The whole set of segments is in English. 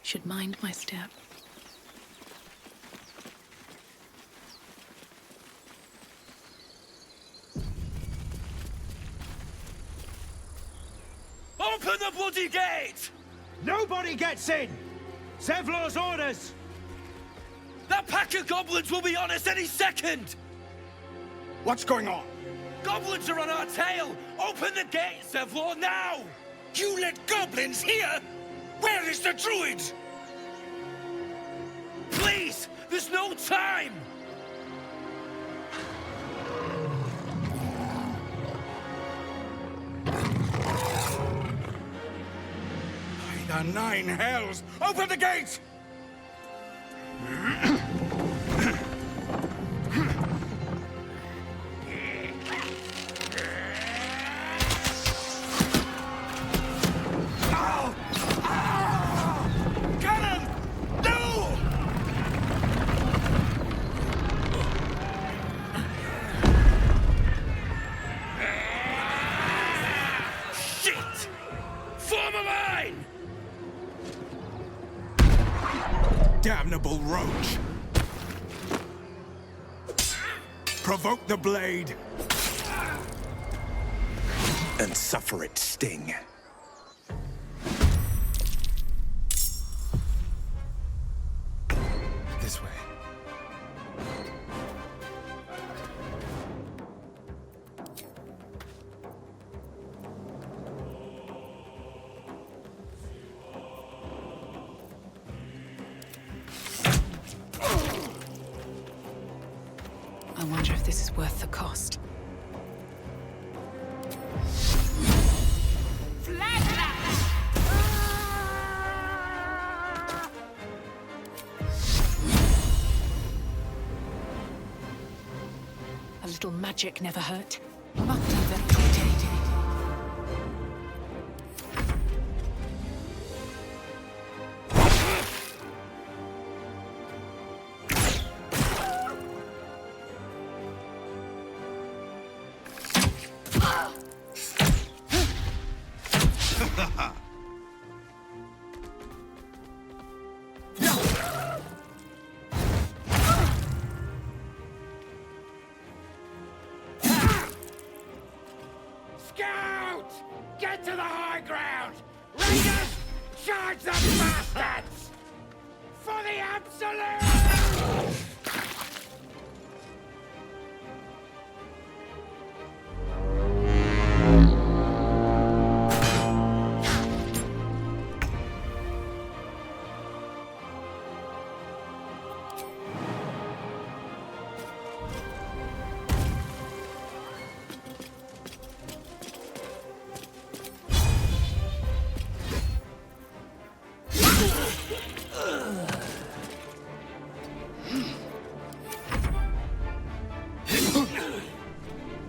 Should mind my step. Open the bloody gate! Nobody gets in! Zevlor's orders! That pack of goblins will be on us any second! What's going on? Goblins are on our tail! Open the gate, Zevlor, now! You let goblins here? Where is the druid? Please! There's no time! By the 9 hells! Open the gate! Damnable roach! Provoke the blade! And suffer its sting. This way. I wonder if this is worth the cost. A little magic never hurt. Scout! Get to the high ground! Raiders, charge them bastards! For the absolute!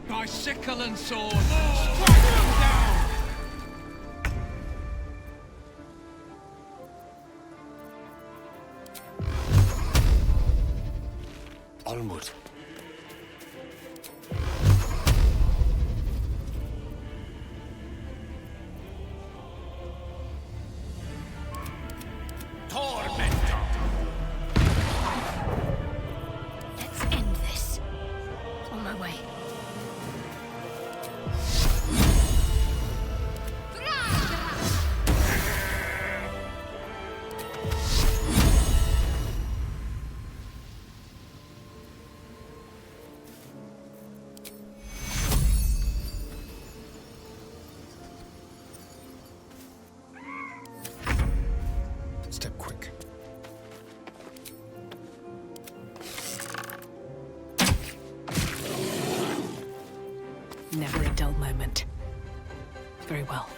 By sickle and sword, strike them down! Almud. Tormentor! Let's end this. On my way. Step quick. Never a dull moment. Very well.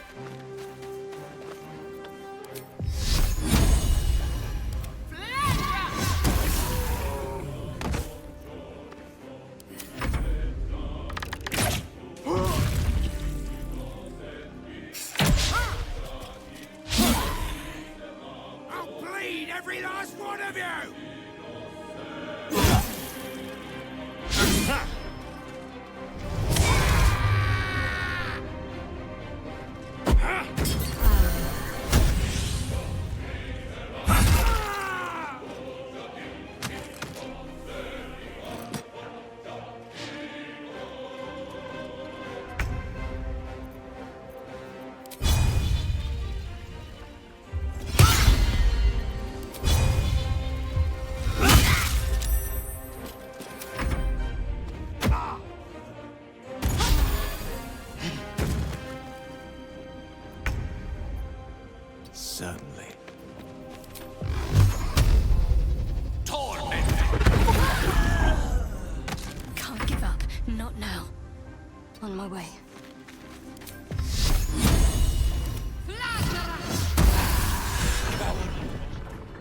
I'll bleed every last one of you! On my way.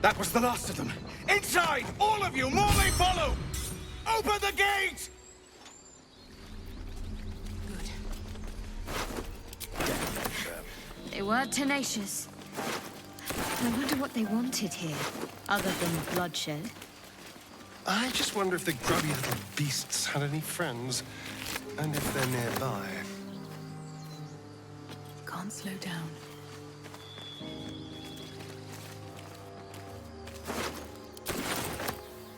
That was the last of them. Inside! All of you! More may follow! Open the gate! They were tenacious. I wonder what they wanted here, other than bloodshed. I just wonder if the grubby little beasts had any friends, and if they're nearby. Can't slow down.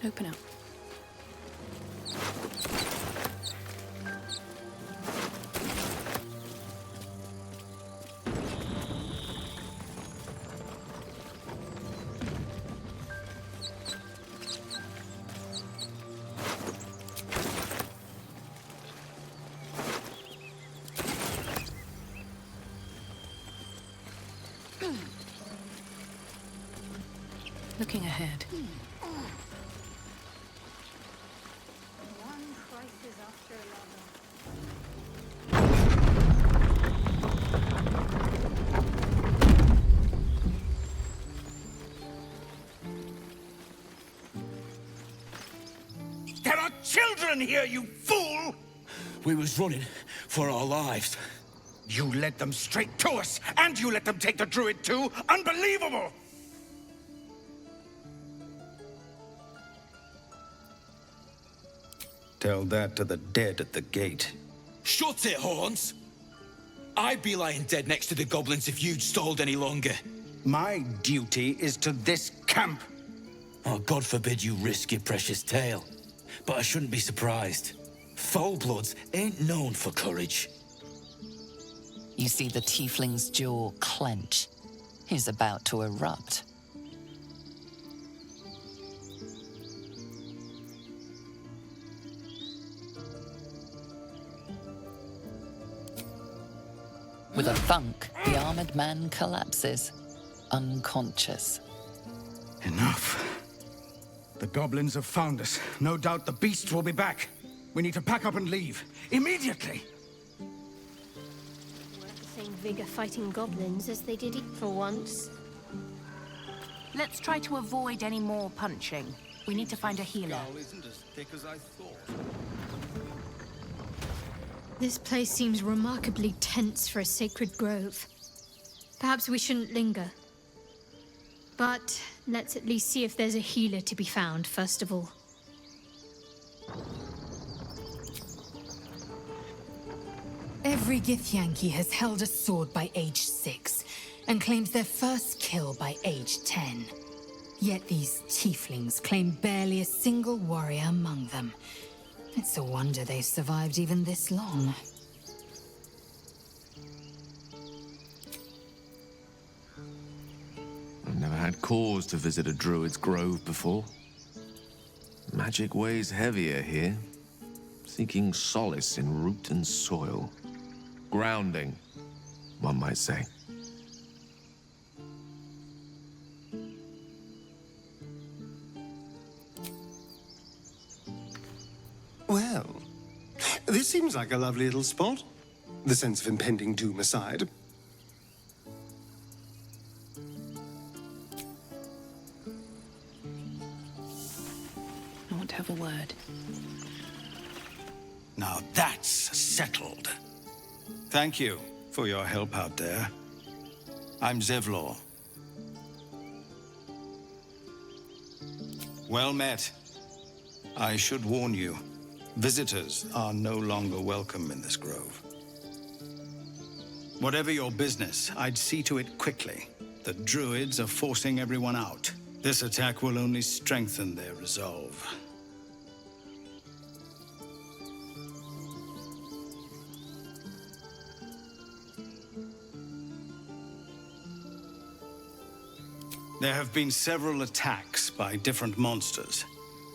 Open up. Looking ahead. One crisis after another. There are children here, you fool! We was running for our lives. You led them straight to us, and you let them take the druid too? Unbelievable! Tell that to the dead at the gate. Shut it, Horns! I'd be lying dead next to the goblins if you'd stalled any longer. My duty is to this camp. Oh, God forbid you risk your precious tail. But I shouldn't be surprised. Foul-bloods ain't known for courage. You see the tiefling's jaw clench. He's about to erupt. With a thunk, the armored man collapses, unconscious. Enough. The goblins have found us. No doubt the beast will be back. We need to pack up and leave. Immediately! They have the same vigor fighting goblins as they did for once. Let's try to avoid any more punching. We need to find a healer. Isn't as thick as I thought. This place seems remarkably tense for a sacred grove. Perhaps we shouldn't linger. But let's at least see if there's a healer to be found, first of all. Every Githyanki has held a sword by age 6, and claims their first kill by age 10. Yet these tieflings claim barely a single warrior among them. It's a wonder they've survived even this long. I've never had cause to visit a druid's grove before. Magic weighs heavier here, seeking solace in root and soil. Grounding, one might say. Well, this seems like a lovely little spot. The sense of impending doom aside. I want to have a word. Now that's settled. Thank you for your help out there. I'm Zevlor. Well met. I should warn you, visitors are no longer welcome in this grove. Whatever your business, I'd see to it quickly. The druids are forcing everyone out. This attack will only strengthen their resolve. There have been several attacks by different monsters.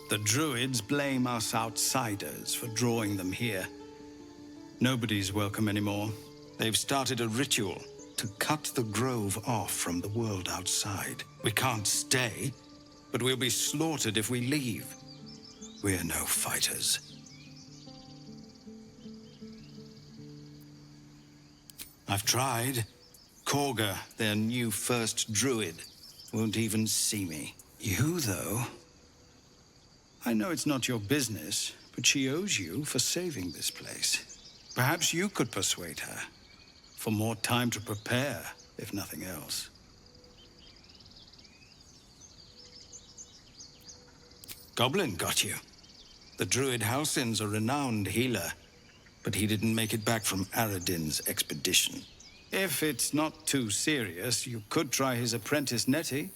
The druids blame us outsiders for drawing them here. Nobody's welcome anymore. They've started a ritual to cut the grove off from the world outside. We can't stay, but we'll be slaughtered if we leave. We're no fighters. I've tried. Korga, their new first druid, won't even see me. You, though... I know it's not your business, but she owes you for saving this place. Perhaps you could persuade her. For more time to prepare, if nothing else. Goblin got you. The druid Halsin's a renowned healer, but he didn't make it back from Aradin's expedition. If it's not too serious, you could try his apprentice Nettie.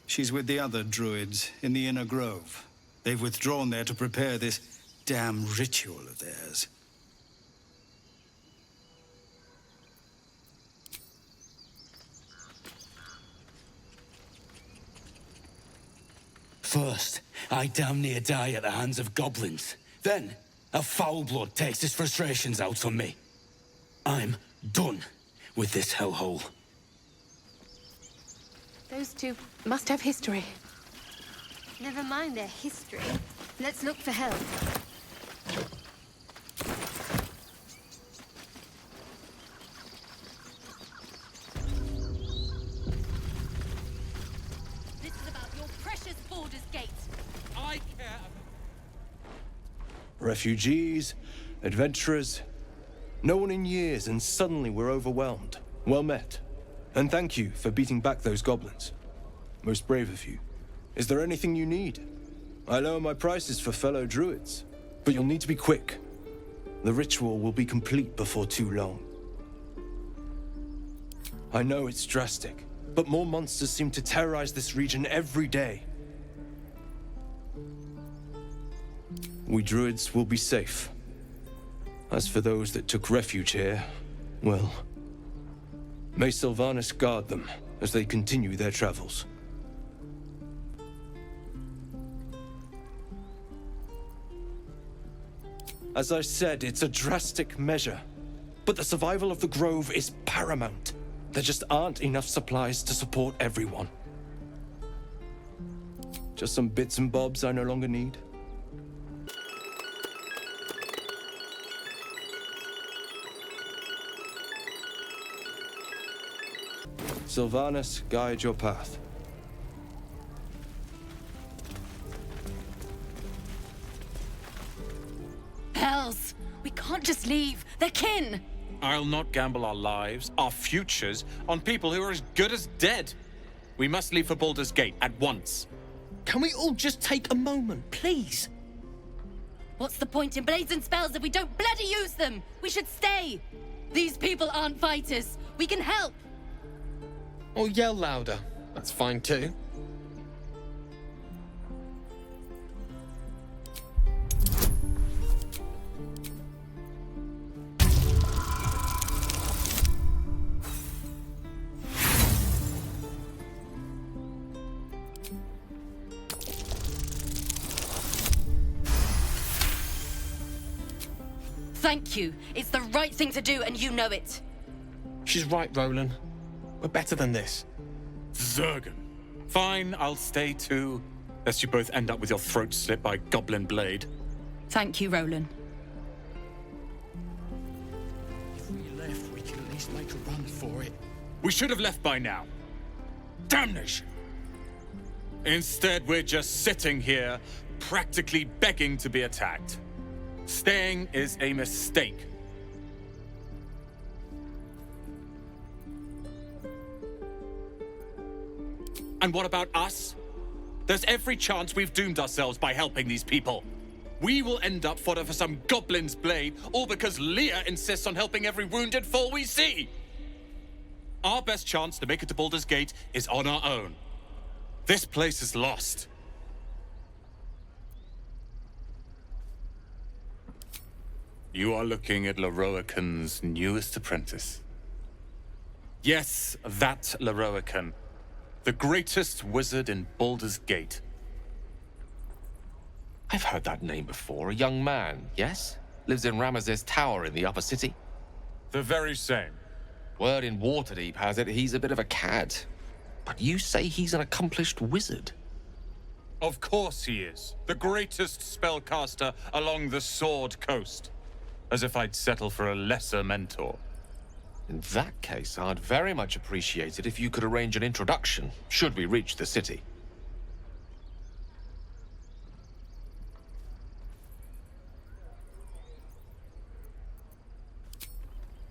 She's with the other druids in the Inner Grove. They've withdrawn there to prepare this damn ritual of theirs. First, I damn near die at the hands of goblins. Then, a foul blood takes his frustrations out on me. I'm done with this hellhole. Those two must have history. Never mind their history. Let's look for help. This is about your precious Baldur's Gate. I care. Refugees, adventurers. No one in years, and suddenly we're overwhelmed. Well met. And thank you for beating back those goblins. Most brave of you. Is there anything you need? I lower my prices for fellow druids, but you'll need to be quick. The ritual will be complete before too long. I know it's drastic, but more monsters seem to terrorize this region every day. We druids will be safe. As for those that took refuge here, well, may Sylvanas guard them as they continue their travels. As I said, it's a drastic measure, but the survival of the Grove is paramount. There just aren't enough supplies to support everyone. Just some bits and bobs I no longer need. Sylvanas, guide your path. Hells! We can't just leave. They're kin! I'll not gamble our lives, our futures, on people who are as good as dead. We must leave for Baldur's Gate at once. Can we all just take a moment, please? What's the point in blades and spells if we don't bloody use them? We should stay! These people aren't fighters. We can help! Or yell louder. That's fine too. Thank you. It's the right thing to do, and you know it. She's right, Roland. We're better than this. Zergan. Fine, I'll stay too. Lest you both end up with your throats slit by goblin blade. Thank you, Roland. If we left, we could at least make a run for it. We should have left by now. Damnation! Instead, we're just sitting here, practically begging to be attacked. Staying is a mistake. And what about us? There's every chance we've doomed ourselves by helping these people. We will end up fodder for some goblin's blade, all because Leah insists on helping every wounded foe we see. Our best chance to make it to Baldur's Gate is on our own. This place is lost. You are looking at Leroican's newest apprentice. Yes, that Leroican. The greatest wizard in Baldur's Gate. I've heard that name before. A young man, yes? Lives in Ramaz's tower in the upper city. The very same. Word in Waterdeep has it he's a bit of a cad. But you say he's an accomplished wizard. Of course he is. The greatest spellcaster along the Sword Coast. As if I'd settle for a lesser mentor. In that case, I'd very much appreciate it if you could arrange an introduction, should we reach the city.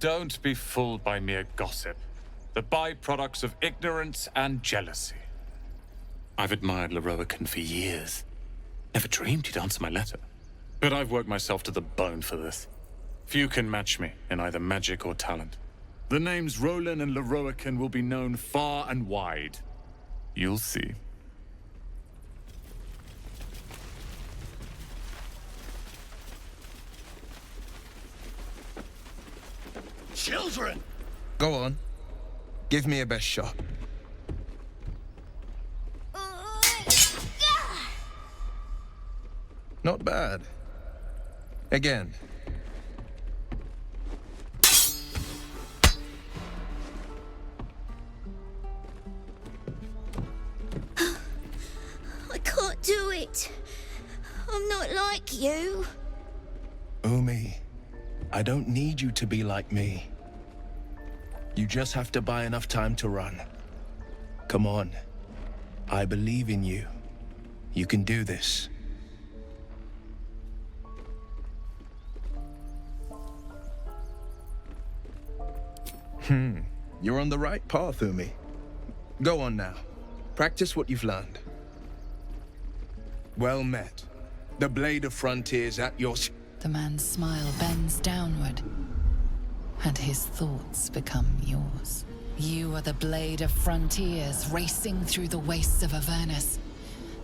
Don't be fooled by mere gossip. The byproducts of ignorance and jealousy. I've admired Lorroakan for years. Never dreamed he'd answer my letter. But I've worked myself to the bone for this. Few can match me in either magic or talent. The names Roland and Lorroakan will be known far and wide. You'll see. Children! Go on. Give me a best shot. Not bad. Again. I can't do it. I'm not like you. Umi, I don't need you to be like me. You just have to buy enough time to run. Come on. I believe in you. You can do this. You're on the right path, Umi. Go on now. Practice what you've learned. Well met. The Blade of Frontiers at your... The man's smile bends downward, and his thoughts become yours. You are the Blade of Frontiers, racing through the wastes of Avernus.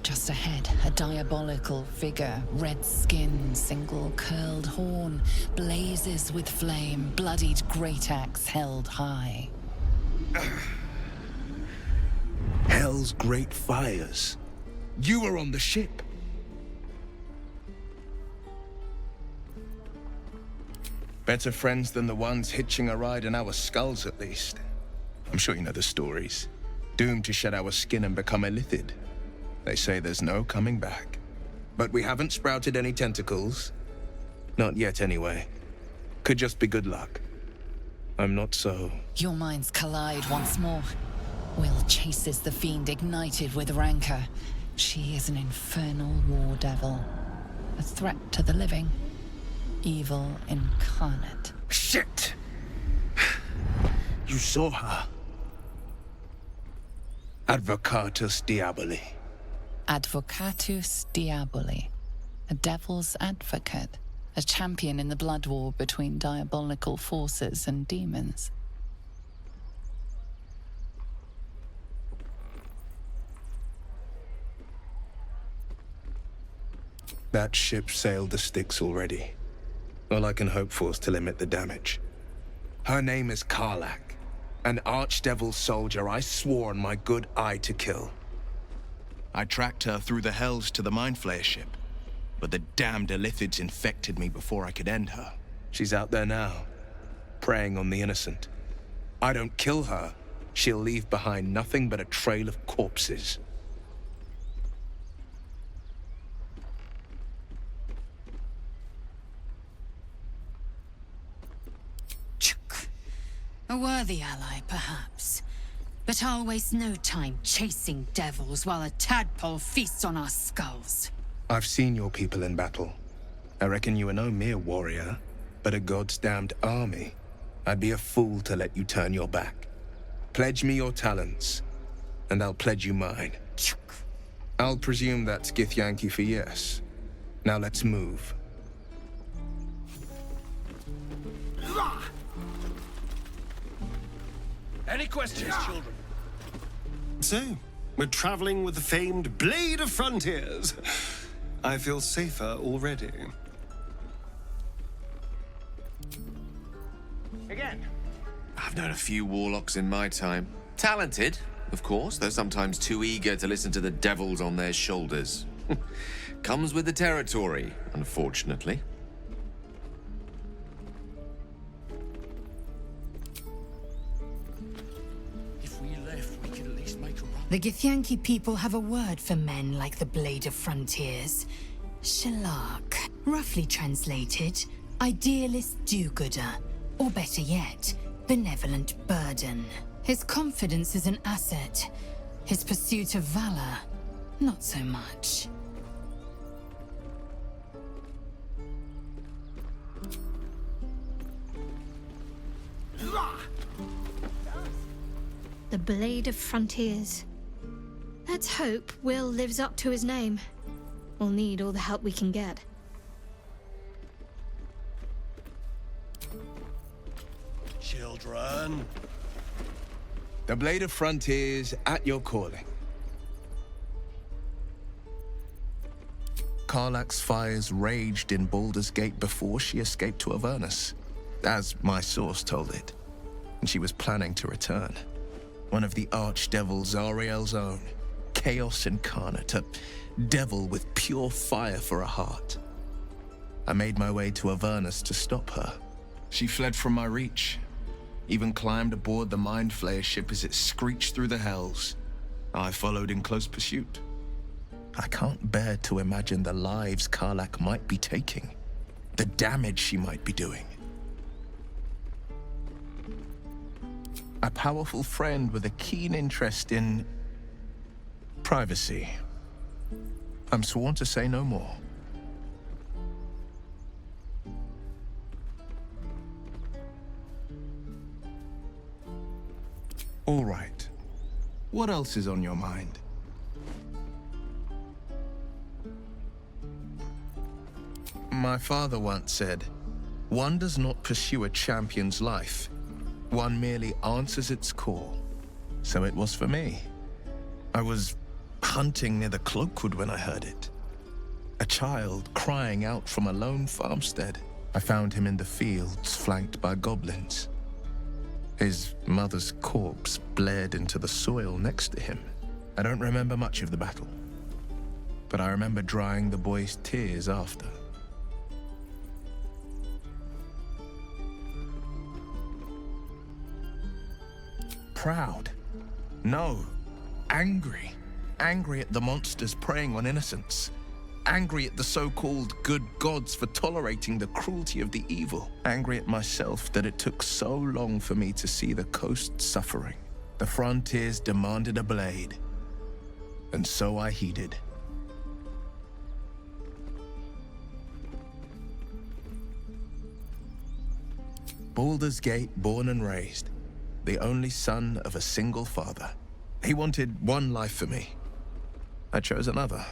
Just ahead, a diabolical figure, red skin, single curled horn, blazes with flame, bloodied great axe held high. Hell's great fires. You were on the ship. Better friends than the ones hitching a ride in our skulls, at least. I'm sure you know the stories. Doomed to shed our skin and become illithid. They say there's no coming back. But we haven't sprouted any tentacles. Not yet, anyway. Could just be good luck. I'm not so... Your minds collide once more. Will chases the fiend ignited with rancor. She is an infernal war devil. A threat to the living. Evil incarnate. Shit! You saw her. Advocatus Diaboli. Advocatus Diaboli. A devil's advocate. A champion in the blood war between diabolical forces and demons. That ship sailed the Styx already. All I can hope for is to limit the damage. Her name is Karlach, an archdevil soldier I swore on my good eye to kill. I tracked her through the hells to the Mind Flayer ship, but the damned illithids infected me before I could end her. She's out there now, preying on the innocent. I don't kill her, she'll leave behind nothing but a trail of corpses. A worthy ally, perhaps. But I'll waste no time chasing devils while a tadpole feasts on our skulls. I've seen your people in battle. I reckon you are no mere warrior, but a god's damned army. I'd be a fool to let you turn your back. Pledge me your talents, and I'll pledge you mine. I'll presume that's Githyanki for yes. Now let's move. Any questions, children? So, we're traveling with the famed Blade of Frontiers. I feel safer already. Again. I've known a few warlocks in my time. Talented, of course, though sometimes too eager to listen to the devils on their shoulders. Comes with the territory, unfortunately. The Githyanki people have a word for men like the Blade of Frontiers. Shalak. Roughly translated, idealist do-gooder. Or better yet, benevolent burden. His confidence is an asset. His pursuit of valor, not so much. The Blade of Frontiers. Let's hope Will lives up to his name. We'll need all the help we can get. Children. The Blade of Frontiers at your calling. Karlach's fires raged in Baldur's Gate before she escaped to Avernus, as my source told it, and she was planning to return. One of the archdevil Zariel's own, chaos incarnate, a devil with pure fire for a heart. I made my way to Avernus to stop her. She fled from my reach, even climbed aboard the Mind Flayer ship as it screeched through the hells. I followed in close pursuit. I can't bear to imagine the lives Karlach might be taking, the damage she might be doing. A powerful friend with a keen interest in privacy. I'm sworn to say no more. All right. What else is on your mind? My father once said, "One does not pursue a champion's life. One merely answers its call." So it was for me. I was hunting near the Cloakwood when I heard it. A child crying out from a lone farmstead. I found him in the fields, flanked by goblins. His mother's corpse blared into the soil next to him. I don't remember much of the battle, but I remember drying the boy's tears after. Proud? No. Angry. Angry at the monsters preying on innocents. Angry at the so-called good gods for tolerating the cruelty of the evil. Angry at myself that it took so long for me to see the coast suffering. The frontiers demanded a blade, and so I heeded. Baldur's Gate, born and raised. The only son of a single father. He wanted one life for me. I chose another.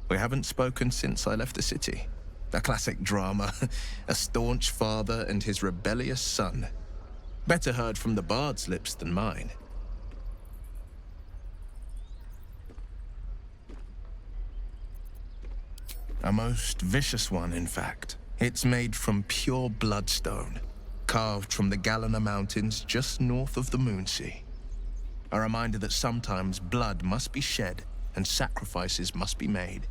We haven't spoken since I left the city. A classic drama. A staunch father and his rebellious son. Better heard from the bard's lips than mine. A most vicious one, in fact. It's made from pure bloodstone, carved from the Galena Mountains just north of the Moonsea. A reminder that sometimes blood must be shed and sacrifices must be made.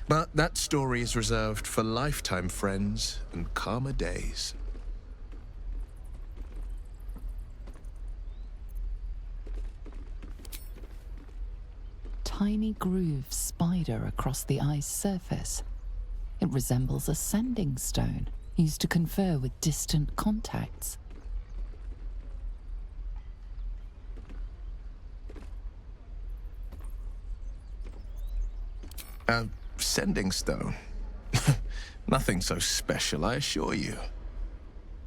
But that story is reserved for lifetime friends and calmer days. Tiny grooves spider across the ice surface. It resembles a sending stone used to confer with distant contacts. A sending stone? Nothing so special, I assure you.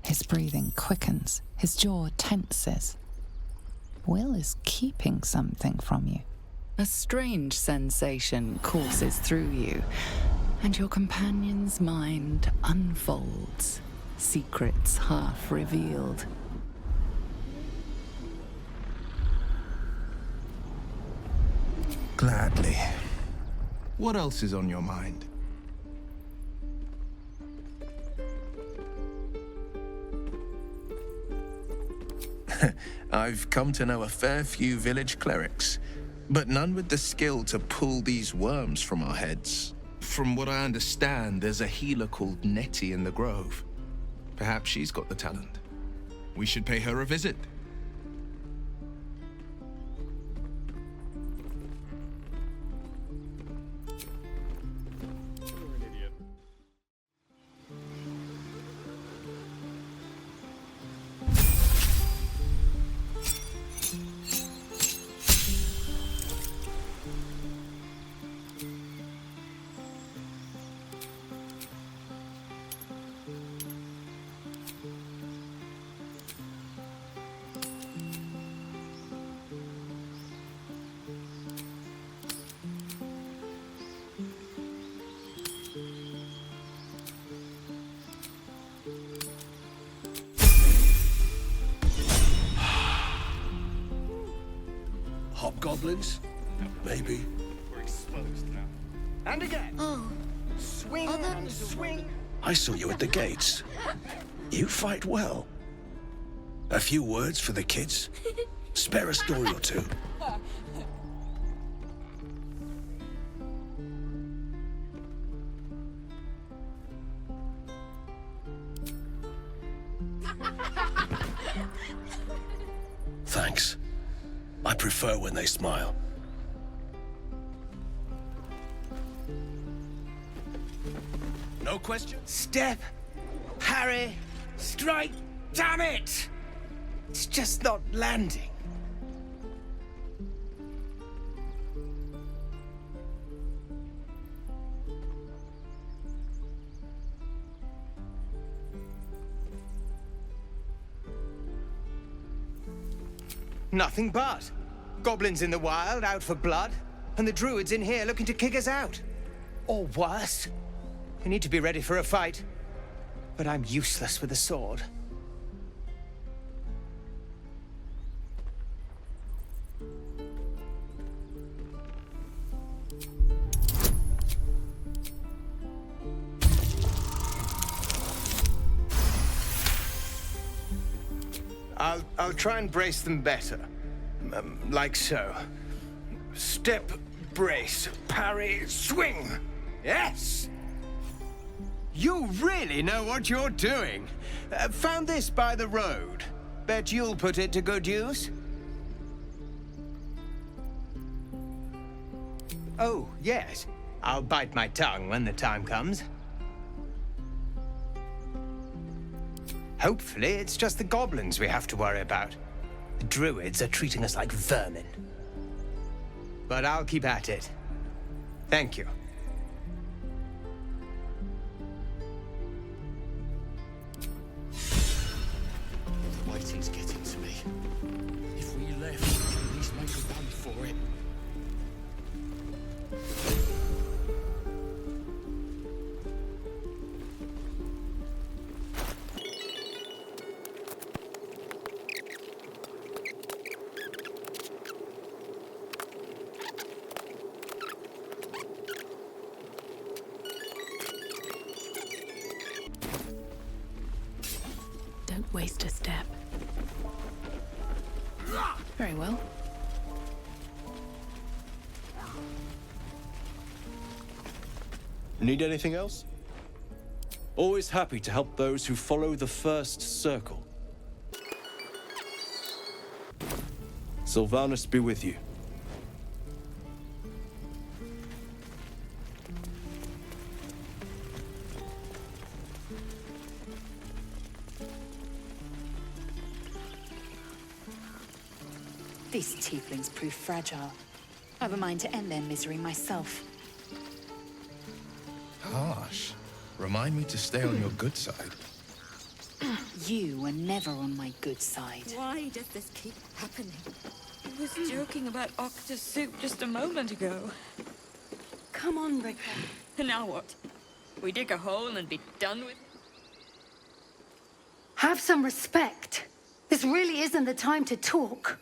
His breathing quickens, his jaw tenses. Will is keeping something from you. A strange sensation courses through you, and your companion's mind unfolds, secrets half revealed. Gladly. What else is on your mind? I've come to know a fair few village clerics, but none with the skill to pull these worms from our heads. From what I understand, there's a healer called Nettie in the Grove. Perhaps she's got the talent. We should pay her a visit. goblins? Maybe. We're exposed now. And again. Oh. Swing and swing. I saw you at the gates. You fight well. A few words for the kids? Spare a story or two. Thanks. I prefer when they smile. No question. Step, parry, strike. Damn it! It's just not landing. Nothing but. Goblins in the wild, out for blood, and the druids in here looking to kick us out. Or worse. We need to be ready for a fight. But I'm useless with a sword. I'll try and brace them better. Like so. Step, brace, parry, swing. Yes! You really know what you're doing. Found this by the road. Bet you'll put it to good use. Oh, yes. I'll bite my tongue when the time comes. Hopefully, it's just the goblins we have to worry about. The druids are treating us like vermin. But I'll keep at it. Thank you. Waiting's getting to me. If we left, we could at least make a run for it. Don't waste a step. Very well. Need anything else? Always happy to help those who follow the first circle. Sylvanus be with you. These tieflings prove fragile. I've a mind to end their misery myself. Harsh. Remind me to stay on your good side. You were never on my good side. Why does this keep happening? I was joking about octus soup just a moment ago. Come on, Breaker. Now what? We dig a hole and be done with it? Have some respect. This really isn't the time to talk.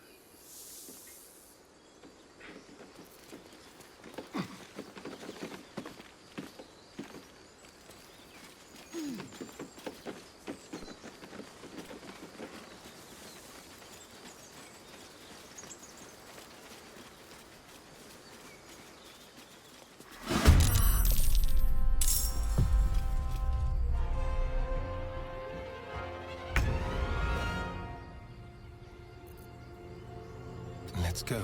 Let's go.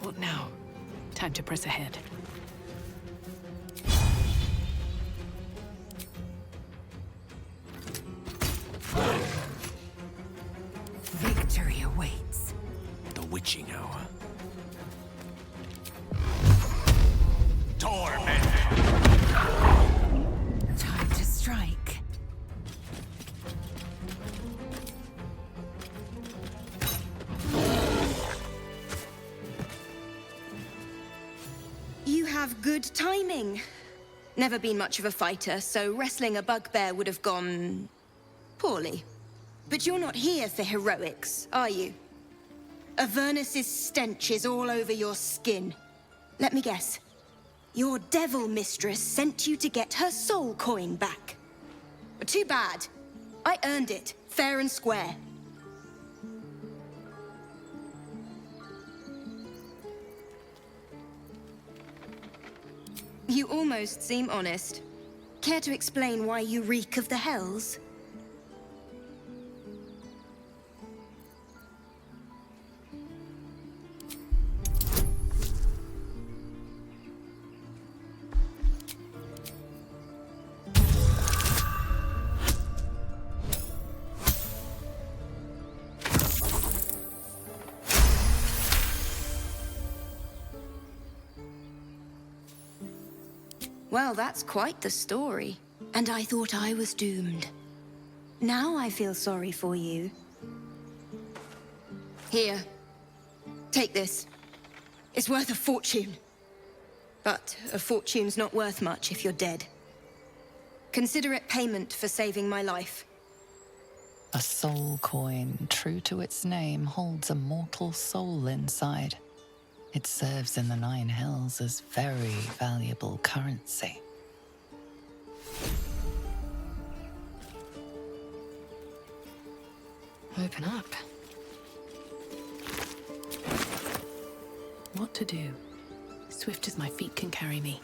What now? Time to press ahead. Victory awaits. The witching hour. Torment! Time to strike. have good timing. Never been much of a fighter, so wrestling a bugbear would have gone poorly. But you're not here for heroics, are you? Avernus's stench is all over your skin. Let me guess. Your devil mistress sent you to get her soul coin back. Too bad. I earned it, fair and square. You almost seem honest. Care to explain why you reek of the hells? Well, that's quite the story. And I thought I was doomed. Now I feel sorry for you. Here. Take this. It's worth a fortune. But a fortune's not worth much if you're dead. Consider it payment for saving my life. A soul coin, true to its name, holds a mortal soul inside. It serves in the Nine Hells as very valuable currency. Open up. What to do? Swift as my feet can carry me.